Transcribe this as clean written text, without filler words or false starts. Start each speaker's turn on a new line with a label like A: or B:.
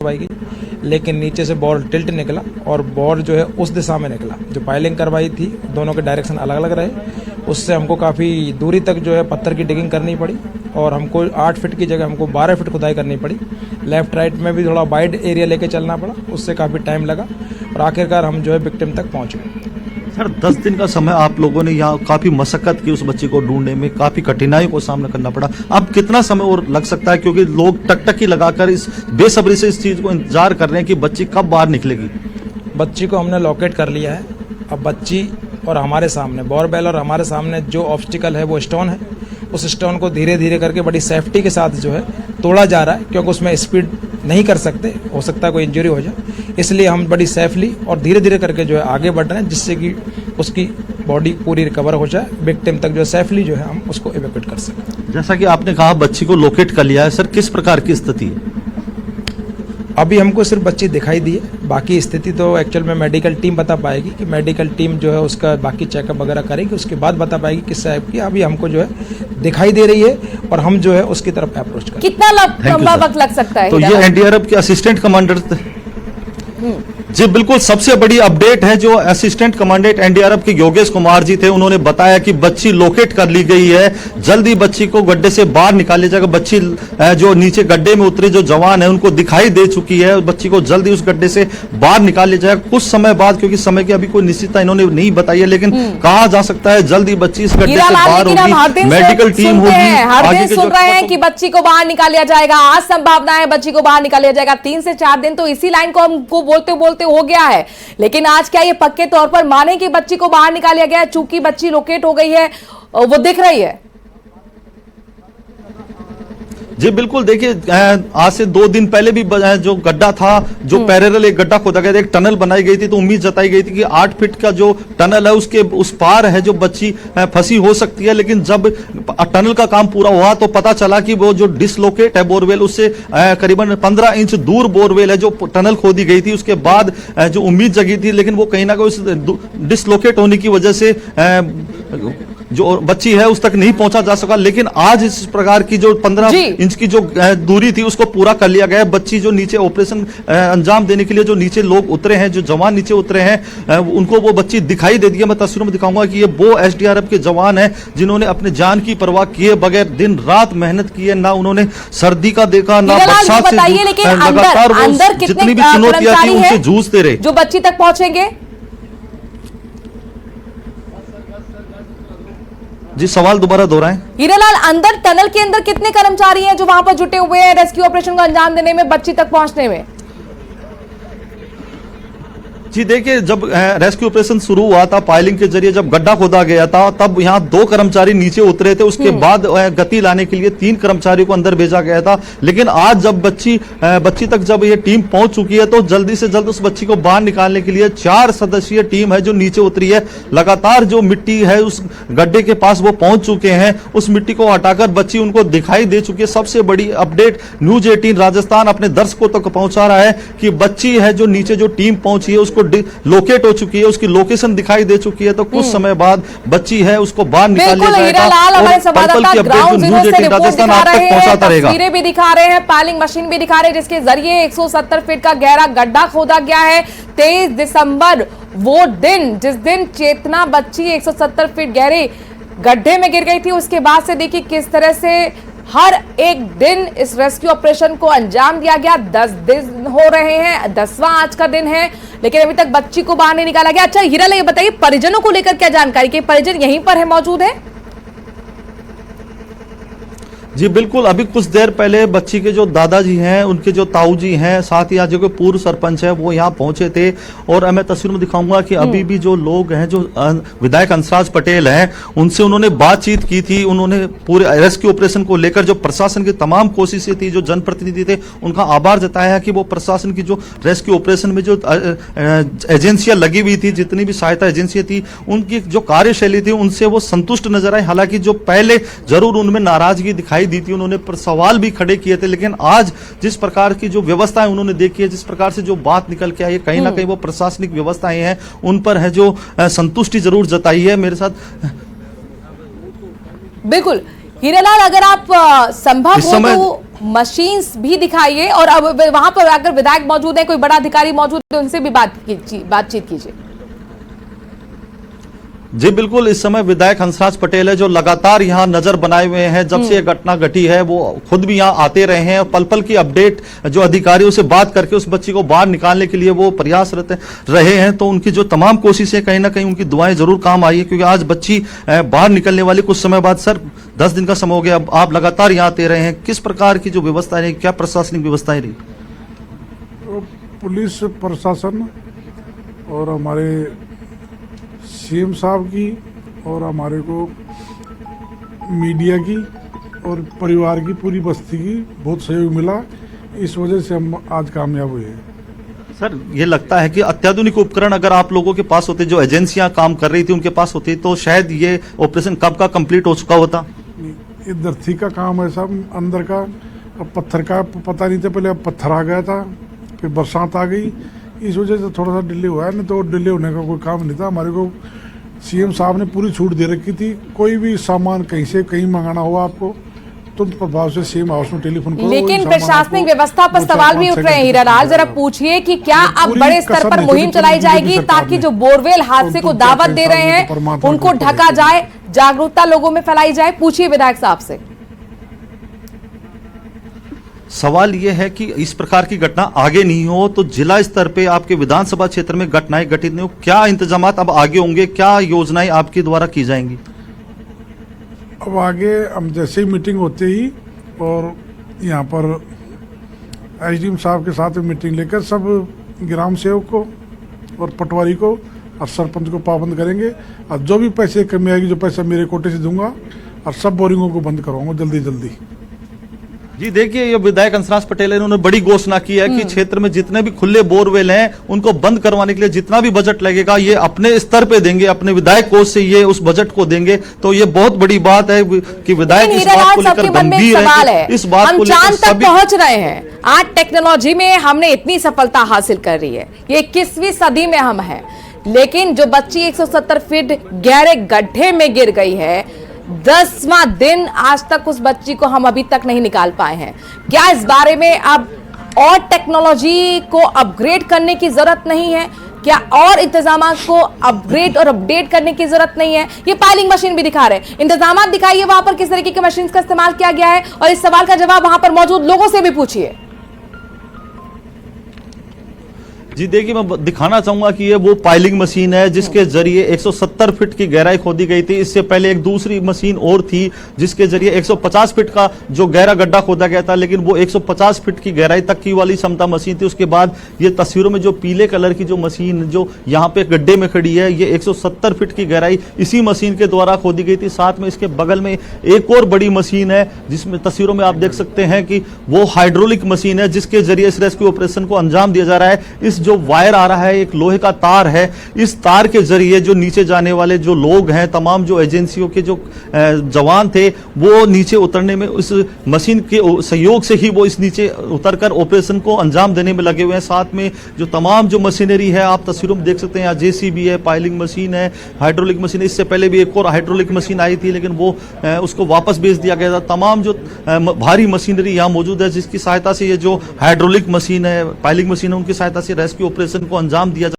A: करवाई गई, लेकिन नीचे से बॉल टिल्ट निकला और बॉल जो है उस दिशा में निकला। जो पाइलिंग करवाई थी दोनों के डायरेक्शन अलग अलग रहे, उससे हमको काफ़ी दूरी तक जो है पत्थर की डिगिंग करनी पड़ी और हमको 8 फीट की जगह हमको 12 फीट खुदाई करनी पड़ी। लेफ्ट राइट में भी थोड़ा वाइड एरिया लेके चलना पड़ा, उससे काफ़ी टाइम लगा और आखिरकार हम जो है विक्टिम तक पहुँच गए।
B: सर 10 दिन का समय आप लोगों ने यहाँ काफ़ी मशक्कत की, उस बच्ची को ढूंढने में काफ़ी कठिनाइयों को सामना करना पड़ा। अब कितना समय और लग सकता है, क्योंकि लोग टकटकी लगाकर इस बेसब्री से इस चीज़ को इंतजार कर रहे हैं कि बच्ची कब बाहर निकलेगी?
A: बच्ची को हमने लोकेट कर लिया है। अब बच्ची और हमारे सामने बोरवेल और हमारे सामने जो ऑब्स्टिकल है वो स्टोन है। उस स्टोन को धीरे धीरे करके बड़ी सेफ्टी के साथ जो है तोड़ा जा रहा है, क्योंकि उसमें स्पीड नहीं कर सकते, हो सकता है कोई इंजरी हो जाए। इसलिए हम बड़ी सेफली और धीरे धीरे करके जो है आगे बढ़ रहे हैं, जिससे कि उसकी बॉडी पूरी रिकवर हो जाए, विक्टिम तक जो है सेफली जो है हम उसको इवैक्यूएट कर सकें।
B: जैसा कि आपने कहा बच्ची को लोकेट कर लिया है, सर किस प्रकार की स्थिति है?
A: अभी हमको सिर्फ बच्ची दिखाई दी है, बाकी स्थिति तो एक्चुअल में मेडिकल टीम बता पाएगी कि मेडिकल टीम जो है उसका बाकी चेकअप वगैरह करेगी, उसके बाद बता पाएगी किस टाइप की। अभी हमको जो है दिखाई दे रही है और हम जो है उसकी तरफ अप्रोच करें।
C: कितना लंबा वक्त लग सकता है?
B: तो ये एनडीआरएफ के असिस्टेंट कमांडर जी बिल्कुल, सबसे बड़ी अपडेट है जो असिस्टेंट कमांडेंट एनडीआरएफ के योगेश कुमार जी थे, उन्होंने बताया कि बच्ची लोकेट कर ली गई है, जल्दी बच्ची को गड्ढे से बाहर निकाल लिया जाएगा। बच्ची जो नीचे गड्ढे में उतरे जो जवान है उनको दिखाई दे चुकी है, बच्ची को जल्दी उस गड्ढे से बाहर निकाल लिया जाएगा कुछ समय बाद, क्योंकि समय की अभी कोई निश्चितता इन्होंने नहीं बताई है, लेकिन कहा जा सकता है जल्दी बच्ची इस गड्ढे से बाहर होगी, मेडिकल टीम होगी।
C: हर दिन सुन रहे हैं कि बच्ची को बाहर निकाल लिया जाएगा, आज संभावना है बच्ची को बाहर निकाल लिया जाएगा। 3 से 4 दिन तो इसी लाइन को हमको बोलते बोलते हो गया है, लेकिन आज क्या ये पक्के तौर पर माने कि बच्ची को बाहर निकाल लिया गया है? चूंकि बच्ची लोकेट हो गई है, वो दिख रही है।
B: जी बिल्कुल, देखिए आज से 2 दिन पहले भी जो गड्ढा था, जो पैरेलल एक गड्ढा खोदा गया था, एक टनल बनाई गई थी, तो उम्मीद जताई गई थी कि 8 फीट का जो टनल है उसके उस पार है जो बच्ची फंसी हो सकती है। लेकिन जब टनल का काम पूरा हुआ तो पता चला कि वो जो डिसलोकेट है बोरवेल, उससे करीबन 15 इंच दूर बोरवेल है जो टनल खोदी गई थी। उसके बाद जो उम्मीद जगी थी, लेकिन वो कहीं ना कहीं उस डिसलोकेट होने की वजह से जो बच्ची है उस तक नहीं पहुंचा जा सका। लेकिन आज इस प्रकार की जो 15 इंच की जो दूरी थी उसको पूरा कर लिया गया। बच्ची जो नीचे ऑपरेशन अंजाम देने के लिए जो नीचे लोग उतरे हैं, जो जवान नीचे उतरे हैं, उनको वो बच्ची दिखाई दे दी है। मैं तस्वीरों में दिखाऊंगा कि ये वो एसडीआरएफ के जवान हैं जिन्होंने अपने जान की परवाह किए बगैर दिन रात मेहनत की है। ना उन्होंने सर्दी का देखा, ना बरसात से, लगातार जितनी भी चुनौतियां थी उनसे जूझते रहे।
C: जो बच्ची तक पहुंचेंगे।
B: जी सवाल दोबारा दोहराएं।
C: हीरालाल, अंदर टनल के अंदर कितने कर्मचारी हैं जो वहां पर जुटे हुए हैं रेस्क्यू ऑपरेशन को अंजाम देने में, बच्ची तक पहुंचने में?
B: जी देखिए, जब रेस्क्यू ऑपरेशन शुरू हुआ था पाइलिंग के जरिए, जब गड्ढा खोदा गया था, तब यहाँ 2 कर्मचारी नीचे उतरे थे। उसके बाद गति लाने के लिए 3 कर्मचारियों को अंदर भेजा गया था। लेकिन आज जब बच्ची तक जब ये टीम पहुंच चुकी है, तो जल्दी से जल्द उस बच्ची को बाहर निकालने के लिए 4 सदस्यीय टीम है जो नीचे उतरी है। लगातार जो मिट्टी है उस गड्ढे के पास वो पहुंच चुके हैं, उस मिट्टी को हटाकर बच्ची उनको दिखाई दे चुकी है। सबसे बड़ी अपडेट न्यूज 18 राजस्थान अपने दर्शकों तक पहुंचा रहा है कि बच्ची है जो नीचे जो टीम पहुंची है उसको लोकेट हो चुकी है, उसकी लोकेशन दिखाई दे चुकी है। तो कुछ समय बाद बच्ची है उसको बाहर निकाल लिया जाएगा और पल-पल की अपडेट न्यूज 18 राजस्थान आप तक पहुंचाता रहेगा।
C: तस्वीरें भी दिखा रहे हैं, पाइलिंग मशीन भी दिखा रहे हैं, जिसके जरिए 170 फीट का गहरा गड्ढा खोदा गया है। 23 दिसंबर वो दिन जिस दिन चेतना बच्ची 170 फीट गहरे गड्ढे में गिर गई थी। उसके बाद से देखिए किस तरह से हर एक दिन इस रेस्क्यू ऑपरेशन को अंजाम दिया गया। 10 दिन हो रहे हैं, 10वां आज का दिन है, लेकिन अभी तक बच्ची को बाहर नहीं निकाला गया। अच्छा हीरालाल, ये बताइए परिजनों को लेकर क्या जानकारी, कि परिजन यहीं पर है, मौजूद है?
B: जी बिल्कुल, अभी कुछ देर पहले बच्ची के जो दादाजी हैं, उनके जो ताऊ जी हैं, साथ ही आज जो पूर्व सरपंच है वो यहाँ पहुंचे थे। और मैं तस्वीर में दिखाऊंगा कि अभी भी जो लोग हैं, जो विधायक हंसराज पटेल हैं, उनसे उन्होंने बातचीत की थी। उन्होंने पूरे रेस्क्यू ऑपरेशन को लेकर जो प्रशासन की तमाम कोशिशें थी, जो जनप्रतिनिधि थे, उनका आभार जताया है कि वो प्रशासन की जो रेस्क्यू ऑपरेशन में जो एजेंसियां लगी हुई थी, जितनी भी सहायता एजेंसियां थी, उनकी जो कार्यशैली थी उनसे वो संतुष्ट नजर आए। हालांकि जो पहले जरूर उनमें नाराजगी दिखाई दी थी, उन्होंने सवाल भी खड़े किए थे, लेकिन आज जिस प्रकार की जो व्यवस्थाएं उन्होंने देखी है, जिस प्रकार से जो बात निकल के आई है, कहीं ना कहीं वो प्रशासनिक व्यवस्थाएं हैं उन पर है जो संतुष्टि जरूर जताई है। मेरे साथ
C: बिल्कुल हीरालाल, अगर आप संभव हो तो मशीन्स भी दिखाइए और अब वहां पर अगर विधायक मौजूद है, कोई बड़ा अधिकारी मौजूद है, उनसे भी बातचीत कीजिए।
B: जी बिल्कुल, इस समय विधायक हंसराज पटेल है जो लगातार यहां नजर बनाए हुए हैं। जब से ये घटना घटी है वो खुद भी यहां आते रहे हैं और पल पल की अपडेट जो अधिकारियों से बात करके उस बच्ची को बाहर निकालने के लिए वो प्रयासरत रहे हैं। तो उनकी जो तमाम कोशिशें कहीं ना कहीं उनकी दुआएं जरूर काम आई है, क्योंकि आज बच्ची बाहर निकलने वाली कुछ समय बाद। सर 10 दिन का समय हो गया, अब आप लगातार यहाँ आते रहे हैं, किस प्रकार की जो व्यवस्थाएं रही, क्या प्रशासनिक व्यवस्थाएं रही?
D: पुलिस प्रशासन और हमारे सीएम साहब की और हमारे को मीडिया की और परिवार की, पूरी बस्ती की बहुत सहयोग मिला। इस वजह से हम आज कामयाब हुए हैं।
B: सर ये लगता है कि अत्याधुनिक उपकरण अगर आप लोगों के पास होते, जो एजेंसियां काम कर रही थी उनके पास होती, तो शायद ये ऑपरेशन कब का कंप्लीट हो चुका होता।
D: ये धरती का काम है सब, अंदर का। अब पत्थर का पता नहीं था पहले, अब पत्थर आ गया था, फिर बरसात आ गई, इस वजह से थोड़ा सा डिले हुआ है। नहीं तो डिले होने का कोई काम नहीं था। हमारे को सीएम साहब ने पूरी छूट दे रखी थी, कोई भी सामान कहीं से कहीं मंगाना हुआ आपको तुरंत प्रभाव से सीएम हाउस में टेलीफोन करो।
C: लेकिन प्रशासनिक व्यवस्था पर सवाल भी उठ रहे हैं हीरालाल, जरा पूछिए कि क्या अब बड़े स्तर पर मुहिम चलाई जाएगी ताकि जो बोरवेल हादसे को दावत दे रहे हैं उनको ढका जाए, जागरूकता लोगों में फैलाई जाए? पूछिए विधायक साहब से।
B: सवाल यह है कि इस प्रकार की घटना आगे नहीं हो, तो जिला स्तर पे आपके विधानसभा क्षेत्र में घटनाएं घटित नहीं हो, क्या इंतजामात अब आगे होंगे, क्या योजनाएं आपके द्वारा की जाएंगी?
D: अब आगे हम जैसे ही मीटिंग होते ही और यहाँ पर एसडीएम साहब के साथ मीटिंग लेकर सब ग्राम सेवक को और पटवारी को और सरपंच को पाबंद करेंगे, और जो भी पैसे कमी आएगी, जो पैसा मेरे कोटे से दूंगा, और सब बोरिंगों को बंद करवाऊंगा जल्दी जल्दी।
B: जी देखिए, ये विधायक हंसराज पटेल इन्होंने बड़ी घोषणा की है कि क्षेत्र में जितने भी खुले बोरवेल हैं उनको बंद करवाने के लिए जितना भी बजट लगेगा ये अपने स्तर पे देंगे, अपने विधायक कोष से ये उस बजट को देंगे। तो ये बहुत बड़ी बात है कि विधायक इस बात को लेकर गंभीर है। इस बात को
C: चांद तक पहुंच रहे हैं। आज टेक्नोलॉजी में हमने इतनी सफलता हासिल कर रही है, ये 21वीं सदी में हम हैं, लेकिन जो बच्ची 170 फीट गहरे गड्ढे में गिर गई है, 10वां दिन आज तक उस बच्ची को हम अभी तक नहीं निकाल पाए हैं। क्या इस बारे में अब और टेक्नोलॉजी को अपग्रेड करने की जरूरत नहीं है? क्या और इंतजामात को अपग्रेड और अपडेट करने की जरूरत नहीं है? ये पाइलिंग मशीन भी दिखा रहे हैं, इंतजामात दिखाइए वहां पर किस तरीके की मशीन का इस्तेमाल किया गया है, और इस सवाल का जवाब वहां पर मौजूद लोगों से भी पूछिए।
B: जी देखिए, मैं दिखाना चाहूंगा कि ये वो पाइलिंग मशीन है जिसके जरिए 170 फीट की गहराई खोदी गई थी। इससे पहले एक दूसरी मशीन और थी जिसके जरिए 150 फीट का जो गहरा गड्ढा खोदा गया था, लेकिन वो 150 फीट की गहराई तक की वाली क्षमता मशीन थी। उसके बाद ये तस्वीरों में जो पीले कलर की जो मशीन जो यहाँ पे गड्ढे में खड़ी है, ये 170 फीट की गहराई इसी मशीन के द्वारा खोदी गई थी। साथ में इसके बगल में एक और बड़ी मशीन है जिसमें तस्वीरों में आप देख सकते हैं कि वो हाइड्रोलिक मशीन है जिसके जरिए इस रेस्क्यू ऑपरेशन को अंजाम दिया जा रहा है। इस जो वायर आ रहा है, एक लोहे का तार है, इस तार के जरिए जो नीचे जाने वाले जो लोग हैं, तमाम जो एजेंसियों के जो जवान थे, वो नीचे उतरने में उस मशीन के सहयोग से ही वो इस नीचे उतरकर ऑपरेशन को अंजाम देने में लगे हुए हैं। साथ में जो तमाम जो मशीनरी है आप तस्वीरों में देख सकते हैं, यहाँ जेसीबी है, पाइलिंग मशीन है, हाइड्रोलिक मशीन है। इससे पहले भी एक और हाइड्रोलिक मशीन आई थी लेकिन वो उसको वापस भेज दिया गया था। तमाम जो भारी मशीनरी यहाँ मौजूद है जिसकी सहायता से ये जो हाइड्रोलिक मशीन है, पाइलिंग मशीन है, उनकी सहायता से रेस्क्यू ऑपरेशन को अंजाम दिया